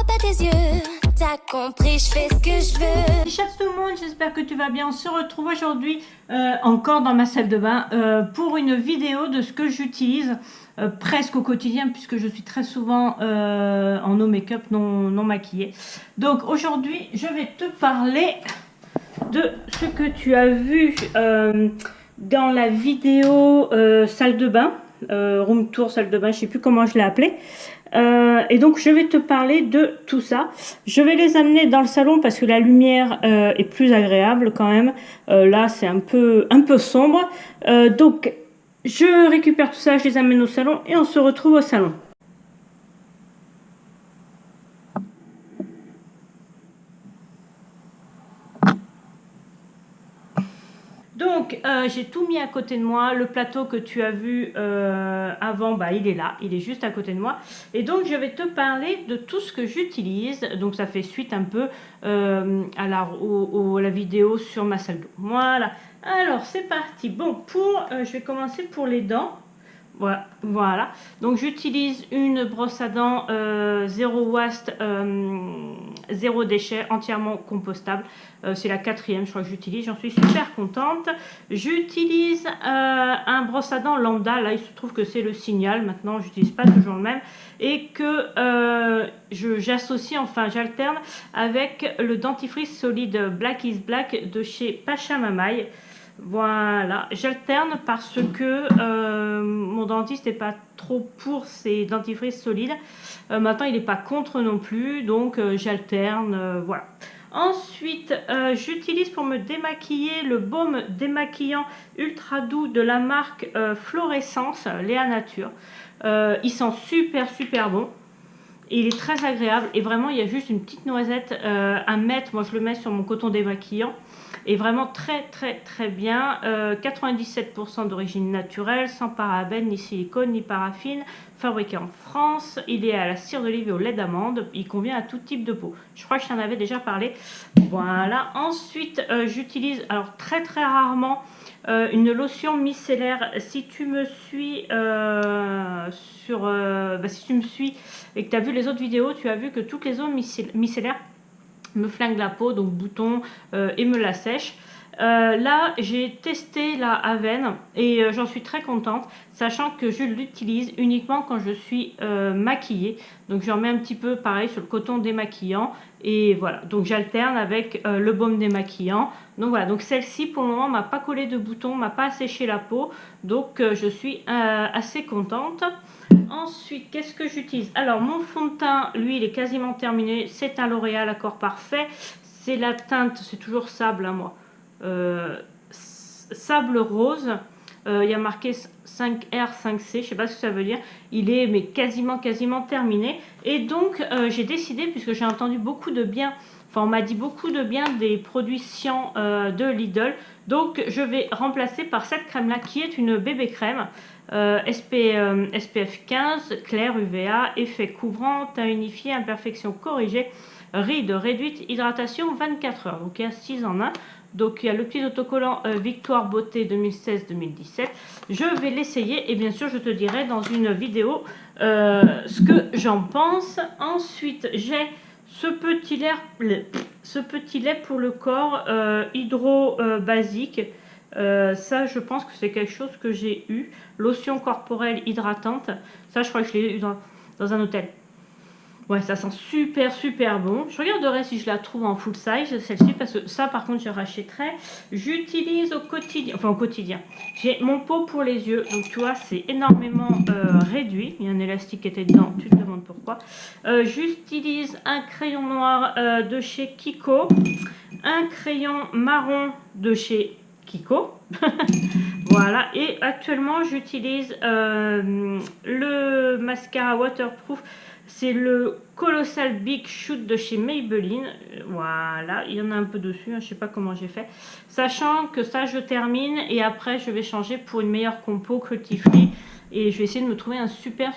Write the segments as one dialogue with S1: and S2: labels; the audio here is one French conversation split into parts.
S1: pas tes yeux. T'as compris, je fais ce que je veux.
S2: Ciao tout le monde, j'espère que tu vas bien. On se retrouve aujourd'hui encore dans ma salle de bain pour une vidéo de ce que j'utilise presque au quotidien, puisque je suis très souvent en no make-up, non maquillée. Donc aujourd'hui, je vais te parler de ce que tu as vu dans la vidéo salle de bain, room tour salle de bain, je sais plus comment je l'ai appelé. Et donc je vais te parler de tout ça. Je vais les amener dans le salon parce que la lumière est plus agréable quand même. Là c'est un peu sombre. Donc je récupère tout ça, je les amène au salon et on se retrouve au salon. Donc j'ai tout mis à côté de moi, le plateau que tu as vu avant, bah, il est là, il est juste à côté de moi. Et donc je vais te parler de tout ce que j'utilise, donc ça fait suite un peu à la vidéo sur ma salle d'eau. Voilà, alors c'est parti. Bon, je vais commencer pour les dents. Voilà. Donc j'utilise une brosse à dents 0 waste, 0 déchet, entièrement compostable. C'est la 4e, je crois que j'utilise. J'en suis super contente. J'utilise un brosse à dents lambda. Là, il se trouve que c'est le Signal. Maintenant, j'utilise pas toujours le même. Et que j'associe, enfin j'alterne avec le dentifrice solide Black is Black de chez Pachamamaï. Voilà, j'alterne parce que mon dentiste n'est pas trop pour ces dentifrices solides. Maintenant, il n'est pas contre non plus, donc j'alterne, voilà. Ensuite, j'utilise pour me démaquiller le baume démaquillant ultra doux de la marque Florescence, Léa Nature. Il sent super bon. Il est très agréable et vraiment il y a juste une petite noisette à mettre. Moi je le mets sur mon coton démaquillant et vraiment très bien. 97% d'origine naturelle, sans parabènes, ni silicone, ni paraffine, fabriqué en France. Il est à la cire d'olive et au lait d'amande. Il convient à tout type de peau. Je crois que je t'en avais déjà parlé. Voilà. Ensuite j'utilise alors très rarement une lotion micellaire. Si tu me suis si tu me suis et que tu as vu les autres vidéos, tu as vu que toutes les eaux micellaires me flinguent la peau, donc boutons, et me la sèchent. Là j'ai testé la Aven et j'en suis très contente, sachant que je l'utilise uniquement quand je suis maquillée. Donc j'en mets un petit peu pareil sur le coton démaquillant et voilà, donc j'alterne avec le baume démaquillant. Donc voilà, donc celle-ci pour le moment m'a pas collé de boutons, m'a pas asséché la peau, donc je suis assez contente. Ensuite, qu'est-ce que j'utilise? Alors mon fond de teint, lui il est quasiment terminé, c'est un L'Oréal Accord Parfait. C'est la teinte, c'est toujours sable à moi, sable rose. Il y a marqué 5R 5C, je sais pas ce que ça veut dire. Il est mais quasiment terminé. Et donc j'ai décidé, puisque j'ai entendu beaucoup de bien, enfin on m'a dit beaucoup de bien des produits Cyan de Lidl, donc je vais remplacer par cette crème là qui est une bébé crème SPF 15, clair UVA, effet couvrant, teint unifié, imperfection corrigée, rides réduite, hydratation 24 heures. Donc il y a 6 en 1. Donc il y a le petit autocollant Victoire Beauté 2016-2017. Je vais l'essayer et bien sûr je te dirai dans une vidéo ce que j'en pense. Ensuite j'ai ce petit lait pour le corps hydro basique. Ça je pense que c'est quelque chose que j'ai eu. Lotion corporelle hydratante. Ça je crois que je l'ai eu dans un hôtel. Ouais, ça sent super bon. Je regarderai si je la trouve en full size, celle-ci, parce que ça, par contre, je rachèterai. J'utilise au quotidien, j'ai mon pot pour les yeux. Donc, tu vois, c'est énormément réduit. Il y a un élastique qui était dedans, tu te demandes pourquoi. J'utilise un crayon noir de chez Kiko. Un crayon marron de chez Kiko. Voilà, et actuellement, j'utilise le mascara waterproof. C'est le Colossal Big Shoot de chez Maybelline. Voilà, il y en a un peu dessus, hein, je sais pas comment j'ai fait. Sachant que ça, je termine et après, je vais changer pour une meilleure compo Cruelty Free. Et je vais essayer de me trouver un super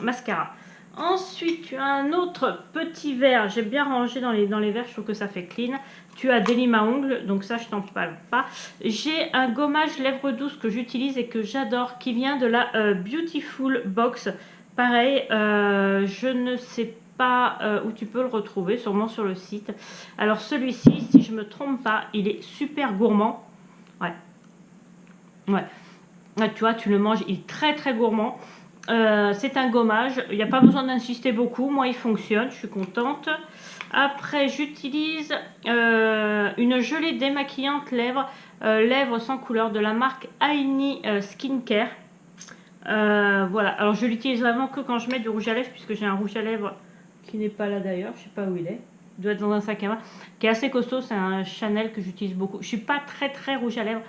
S2: mascara. Ensuite, tu as un autre petit verre. J'ai bien rangé dans les verres, je trouve que ça fait clean. Tu as des limes à ongles, donc ça, je t'en parle pas. J'ai un gommage lèvres douces que j'utilise et que j'adore, qui vient de la Beautiful Box. Pareil, je ne sais pas où tu peux le retrouver, sûrement sur le site. Alors celui-ci, si je me trompe pas, il est super gourmand. Ouais. Ouais. Ouais, tu vois, tu le manges, il est très très gourmand. C'est un gommage, il n'y a pas besoin d'insister beaucoup. Moi, il fonctionne, je suis contente. Après, j'utilise une gelée démaquillante lèvres, lèvres sans couleur de la marque Aini Skincare. Voilà, alors je l'utilise vraiment que quand je mets du rouge à lèvres, puisque j'ai un rouge à lèvres qui n'est pas là d'ailleurs, je sais pas où il est. Il doit être dans un sac à main, qui est assez costaud, c'est un Chanel que j'utilise beaucoup. Je suis pas très rouge à lèvres,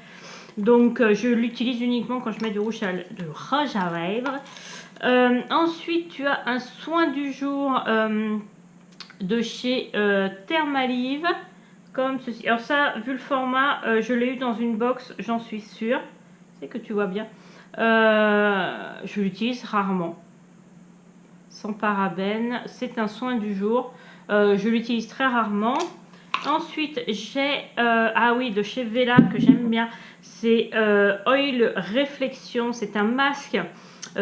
S2: donc je l'utilise uniquement quand je mets du rouge à lèvres. Ensuite, tu as un soin du jour de chez Thermalive, comme ceci. Alors ça, vu le format, je l'ai eu dans une box, j'en suis sûre. C'est que tu vois bien. Je l'utilise rarement. Sans parabènes, c'est un soin du jour. Je l'utilise très rarement. Ensuite, j'ai ah oui, de chez Vela que j'aime bien. C'est Oil Réflexion. C'est un masque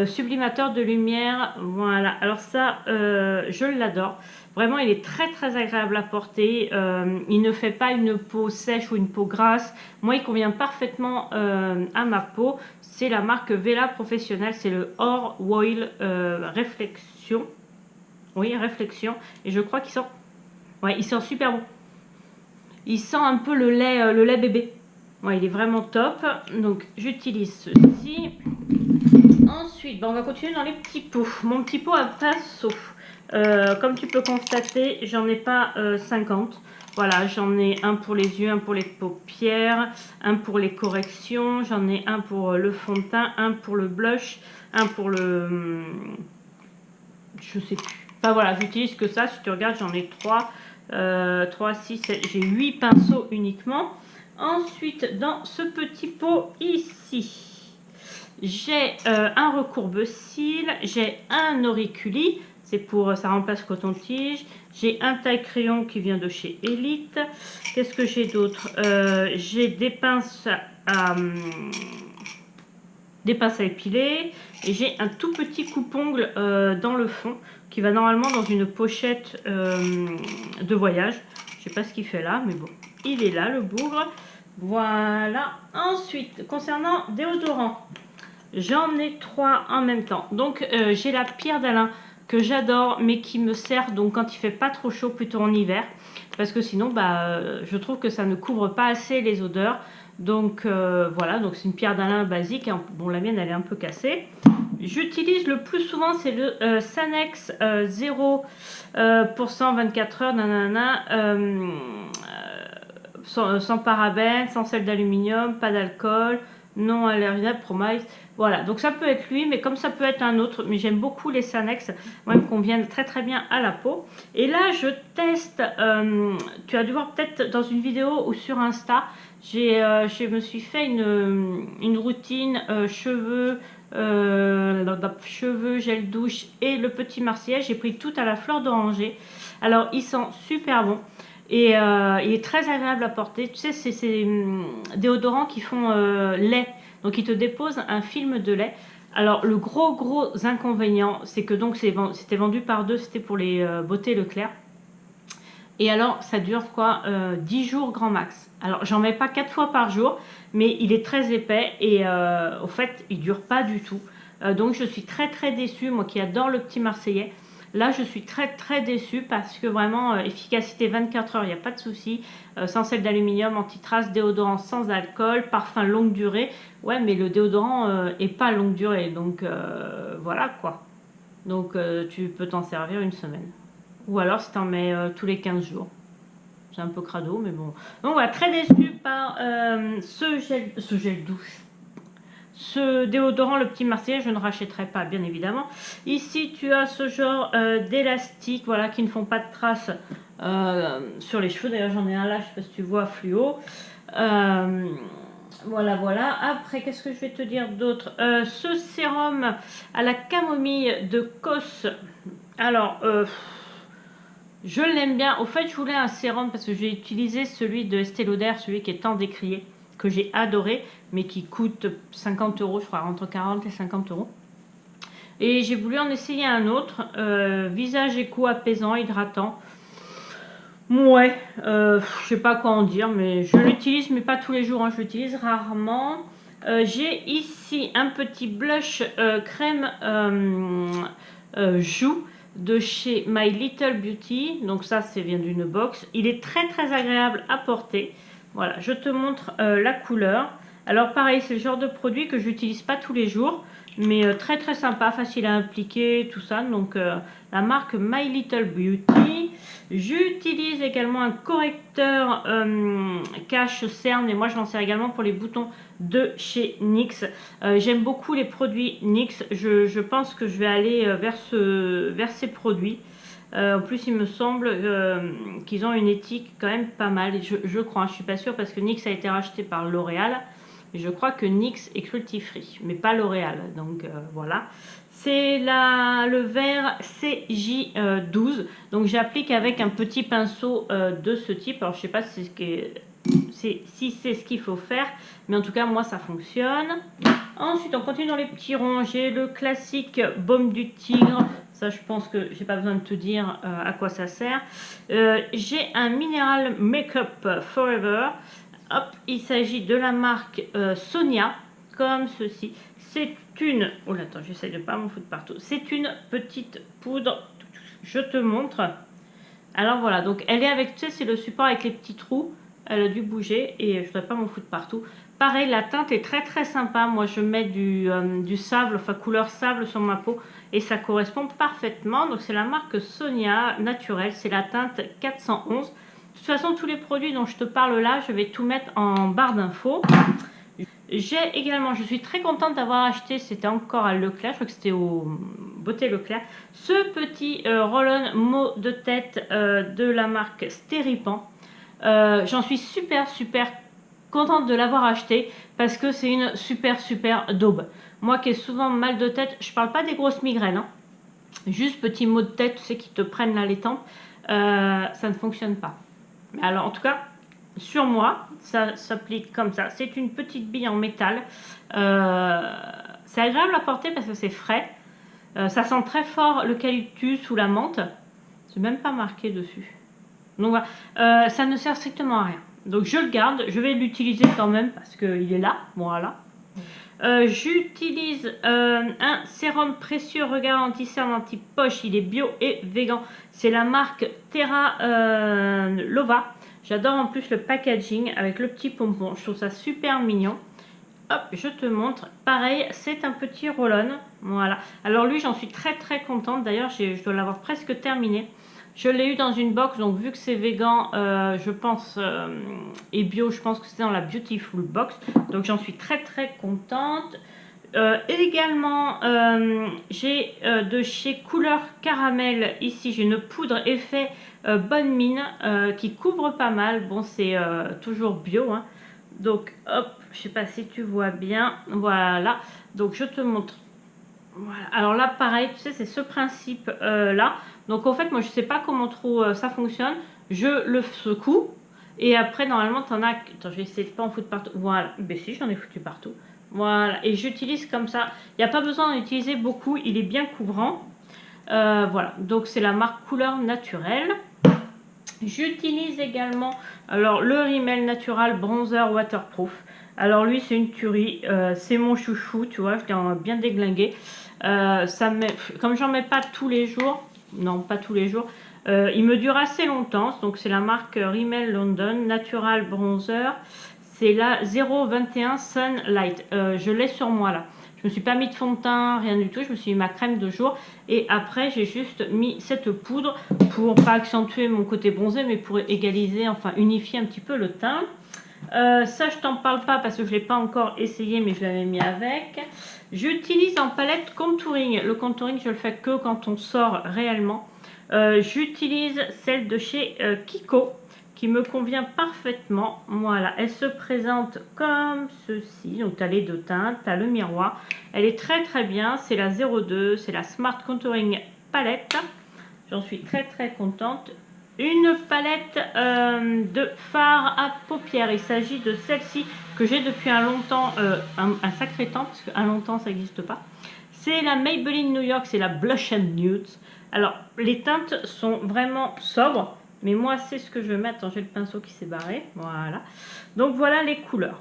S2: sublimateur de lumière. Voilà. Alors ça, je l'adore. Vraiment, il est très agréable à porter. Il ne fait pas une peau sèche ou une peau grasse. Moi, il convient parfaitement à ma peau. C'est la marque Vela Professionnelle. C'est le Or Oil Réflexion. Oui, Réflexion. Et je crois qu'il sent... Ouais, il sent super bon. Il sent un peu le lait bébé. Ouais, il est vraiment top. Donc, j'utilise ceci. Ensuite, on va continuer dans les petits pots. Mon petit pot à pinceau. Comme tu peux constater, j'en ai pas 50. Voilà, j'en ai un pour les yeux, un pour les paupières, un pour les corrections, j'en ai un pour le fond de teint, un pour le blush, un pour le... je sais plus. Enfin voilà, j'utilise que ça. Si tu regardes, j'en ai 3, 6, 7, j'ai 8 pinceaux uniquement. Ensuite, dans ce petit pot ici, j'ai un recourbe-cils, j'ai un auriculi. C'est pour, ça remplace coton-tige. J'ai un taille-crayon qui vient de chez Elite. Qu'est-ce que j'ai d'autre? J'ai des pinces à épiler. Et j'ai un tout petit coupe-ongle dans le fond qui va normalement dans une pochette de voyage. Je sais pas ce qu'il fait là, mais bon, il est là, le bougre. Voilà. Ensuite, concernant déodorant, j'en ai 3 en même temps. Donc, j'ai la Pierre d'Alain que j'adore, mais qui me sert donc quand il fait pas trop chaud, plutôt en hiver, parce que sinon je trouve que ça ne couvre pas assez les odeurs. Donc voilà, donc c'est une Pierre d'Alain basique, hein. Bon, la mienne elle est un peu cassée. J'utilise le plus souvent, c'est le Sanex 0% 24 heures, nanana, sans parabènes, sans sel d'aluminium, pas d'alcool, non allergène, Promise. Voilà, donc ça peut être lui, mais comme ça peut être un autre, mais j'aime beaucoup les Sanex, moi ils me conviennent très bien à la peau. Et là je teste, tu as dû voir peut-être dans une vidéo ou sur Insta, je me suis fait une routine cheveux, gel douche et le petit Marseillais. J'ai pris tout à la fleur d'oranger. Alors il sent super bon. Et il est très agréable à porter. Tu sais, c'est des déodorants qui font lait. Donc, ils te déposent un film de lait. Alors, le gros inconvénient, c'est que donc c'était vendu par 2. C'était pour les beautés Leclerc. Et alors, ça dure quoi 10 jours grand max. Alors, j'en mets pas 4 fois par jour. Mais il est très épais. Et au fait, il dure pas du tout. Donc, je suis très déçue. Moi qui adore le petit Marseillais. Là, je suis très déçue parce que vraiment, efficacité 24 heures, il n'y a pas de souci. Sans sel d'aluminium, anti-trace, déodorant sans alcool, parfum longue durée. Ouais, mais le déodorant est pas longue durée. Donc, voilà quoi. Donc, tu peux t'en servir une semaine. Ou alors, si tu en mets tous les 15 jours. C'est un peu crado, mais bon. Donc, voilà, très déçue par ce gel douche. Ce déodorant, le petit Marseillais, je ne rachèterai pas, bien évidemment. Ici, tu as ce genre d'élastiques, voilà, qui ne font pas de traces sur les cheveux. D'ailleurs, j'en ai un là, je ne sais pas si tu vois, fluo. Voilà. Après, qu'est-ce que je vais te dire d'autre? Ce sérum à la camomille de Cos. Alors, je l'aime bien. Au fait, je voulais un sérum parce que j'ai utilisé celui de Estée Lauder, celui qui est tant décrié, que j'ai adoré, mais qui coûte 50 €, je crois, entre 40 et 50 €. Et j'ai voulu en essayer un autre, visage éco apaisant, hydratant. Ouais, je sais pas quoi en dire, mais je l'utilise, mais pas tous les jours, hein, je l'utilise rarement. J'ai ici un petit blush crème joue de chez My Little Beauty. Donc ça, c'est vient d'une box. Il est très très agréable à porter. Voilà, je te montre la couleur. Alors pareil, c'est le genre de produit que j'utilise pas tous les jours, mais très très sympa, facile à appliquer, tout ça. Donc la marque My Little Beauty. J'utilise également un correcteur cache cerne, et moi je m'en sers également pour les boutons de chez NYX. J'aime beaucoup les produits NYX. Je pense que je vais aller vers ces produits. En plus, il me semble qu'ils ont une éthique quand même pas mal. Je crois, je suis pas sûre parce que NYX a été racheté par L'Oréal. Je crois que NYX est cruelty free, mais pas L'Oréal. Donc voilà. C'est le verre CJ12. Donc j'applique avec un petit pinceau de ce type. Alors je sais pas si c'est ce qu'il faut faire, mais en tout cas moi ça fonctionne. Ensuite on continue dans les petits ronds. J'ai le classique baume du tigre. Ça, je pense que j'ai pas besoin de te dire à quoi ça sert. J'ai un Mineral Makeup Forever. Hop, il s'agit de la marque Sonia, comme ceci. C'est une... Oh là, attends, j'essaye de pas m'en foutre partout. C'est une petite poudre. Je te montre. Alors voilà, donc elle est avec, tu sais, c'est le support avec les petits trous. Elle a dû bouger et je ne voudrais pas m'en foutre partout. Pareil, la teinte est très très sympa. Moi, je mets du sable, enfin couleur sable sur ma peau et ça correspond parfaitement. Donc, c'est la marque Sonia Naturelle. C'est la teinte 411. De toute façon, tous les produits dont je te parle là, je vais tout mettre en barre d'infos. J'ai également, je suis très contente d'avoir acheté, c'était encore à Leclerc, je crois que c'était au Beauté Leclerc, ce petit roll-on mot de tête de la marque Steripan. J'en suis super contente de l'avoir acheté parce que c'est une super daube. Moi qui ai souvent mal de tête, je parle pas des grosses migraines, hein. Juste petits maux de tête, tu sais, qui te prennent là les tempes, ça ne fonctionne pas. Alors en tout cas, sur moi, ça s'applique comme ça. C'est une petite bille en métal. C'est agréable à porter parce que c'est frais. Ça sent très fort l'eucalyptus ou la menthe. C'est même pas marqué dessus. Donc voilà, ça ne sert strictement à rien. Donc je le garde, je vais l'utiliser quand même parce qu'il est là. Voilà. J'utilise un sérum précieux regard anti-cerne anti-poche. Il est bio et vegan. C'est la marque Terra Lova. J'adore en plus le packaging avec le petit pompon. Je trouve ça super mignon. Hop, je te montre. Pareil, c'est un petit roll-on. Voilà. Alors lui, j'en suis très contente. D'ailleurs, je dois l'avoir presque terminé. Je l'ai eu dans une box, donc vu que c'est vegan, je pense, et bio, je pense que c'est dans la Beautiful Box. Donc j'en suis très contente. Également, j'ai de chez Couleur Caramel, ici j'ai une poudre effet bonne mine qui couvre pas mal. Bon, c'est toujours bio, hein. Donc hop, je sais pas si tu vois bien. Voilà, donc je te montre. Voilà. Alors là, pareil, tu sais, c'est ce principe là. Donc en fait, moi, je sais pas comment trop ça fonctionne. Je le secoue et après, normalement, tu en as. Attends, je vais essayer de pas en foutre partout. Voilà, ben si, j'en ai foutu partout. Voilà, et j'utilise comme ça. Il n'y a pas besoin d'en utiliser beaucoup. Il est bien couvrant. Voilà, donc c'est la marque Couleur Naturelle. J'utilise également alors le Rimmel Natural Bronzer Waterproof. Alors lui, c'est une tuerie. C'est mon chouchou, tu vois, je l'ai bien déglingué. Comme j'en mets pas tous les jours, non pas tous les jours, il me dure assez longtemps. Donc c'est la marque Rimmel London Natural Bronzer. C'est la 021 Sunlight. Je l'ai sur moi là. Je me suis pas mis de fond de teint, rien du tout. Je me suis mis ma crème de jour. Et après, j'ai juste mis cette poudre pour pas accentuer mon côté bronzé, mais pour égaliser, enfin unifier un petit peu le teint. Ça, je t'en parle pas parce que je l'ai pas encore essayé, mais je l'avais mis avec. J'utilise en palette contouring. Le contouring, je le fais que quand on sort réellement. J'utilise celle de chez Kiko, qui me convient parfaitement. Voilà, elle se présente comme ceci. Donc, tu as les deux teintes, tu as le miroir. Elle est très bien. C'est la 02, c'est la Smart Contouring Palette. J'en suis très contente. Une palette de fard à paupières. Il s'agit de celle-ci que j'ai depuis un sacré temps, parce qu'un longtemps, ça n'existe pas. C'est la Maybelline New York, c'est la Blush and Nude. Alors, les teintes sont vraiment sobres, mais moi, c'est ce que je vais mettre. Attends, j'ai le pinceau qui s'est barré. Voilà. Donc, voilà les couleurs.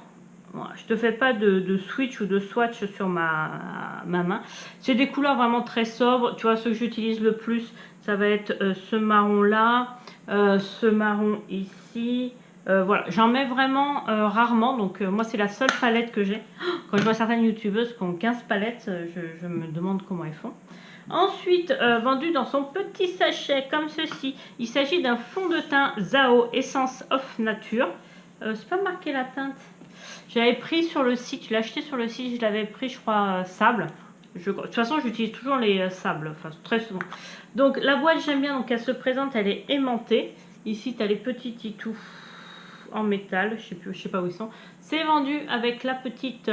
S2: Voilà. Je ne te fais pas de switch ou de swatch sur ma main. C'est des couleurs vraiment très sobres. Tu vois, ce que j'utilise le plus, ça va être ce marron-là, ce marron ici. Voilà, j'en mets vraiment rarement, donc moi c'est la seule palette que j'ai. Quand je vois certaines youtubeuses qui ont 15 palettes, je me demande comment elles font. Ensuite, vendu dans son petit sachet comme ceci, il s'agit d'un fond de teint Zao Essence of Nature. C'est pas marqué la teinte. J'avais pris sur le site, je l'ai acheté sur le site, je l'avais pris je crois sable. De toute façon j'utilise toujours les sables, enfin très souvent. Donc la boîte j'aime bien, donc elle se présente, elle est aimantée. Ici tu as les petits titous en métal, je sais pas où ils sont. C'est vendu avec la petite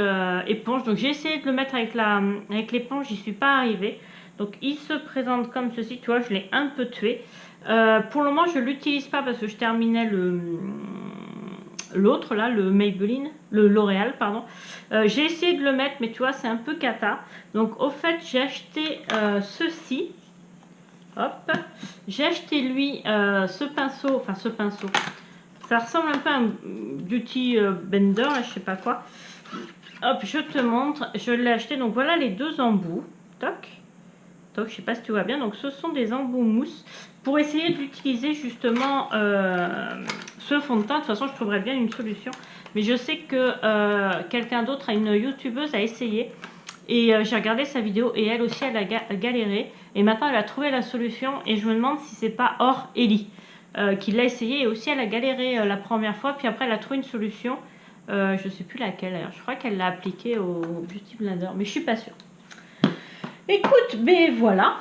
S2: éponge. Donc j'ai essayé de le mettre avec l'éponge, j'y suis pas arrivée. Donc il se présente comme ceci, tu vois, je l'ai un peu tué. Pour le moment je l'utilise pas parce que je terminais l'autre là, le Maybelline, le L'Oréal pardon. J'ai essayé de le mettre mais tu vois c'est un peu cata. Donc au fait j'ai acheté ceci. Hop, j'ai acheté lui ce pinceau, enfin ce pinceau. Ça ressemble un peu à un beauty blender, là, je sais pas quoi. Hop, je te montre. Je l'ai acheté. Donc voilà les deux embouts. Toc. Toc, je sais pas si tu vois bien. Donc ce sont des embouts mousse. Pour essayer d'utiliser justement ce fond de teint. De toute façon, je trouverais bien une solution. Mais je sais que quelqu'un d'autre, une youtubeuse, a essayé. Et j'ai regardé sa vidéo et elle aussi, elle a galéré. Et maintenant, elle a trouvé la solution. Et je me demande si c'est pas hors Ellie. Qui l'a essayé et aussi elle a galéré la première fois, puis après elle a trouvé une solution, je sais plus laquelle d'ailleurs, je crois qu'elle l'a appliqué au Beauty Blender, mais je suis pas sûre. Écoute, mais voilà,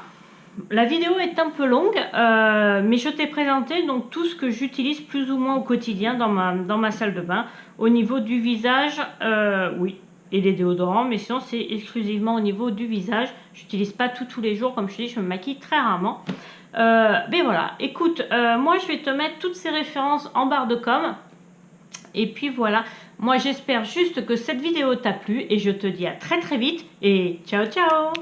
S2: la vidéo est un peu longue, mais je t'ai présenté donc tout ce que j'utilise plus ou moins au quotidien dans ma salle de bain. Au niveau du visage, oui, et les déodorants, mais sinon c'est exclusivement au niveau du visage. J'utilise pas tous les jours, comme je te dis, je me maquille très rarement. Mais voilà, écoute, moi je vais te mettre toutes ces références en barre de com. Et puis voilà, moi j'espère juste que cette vidéo t'a plu et je te dis à très très vite et ciao ciao.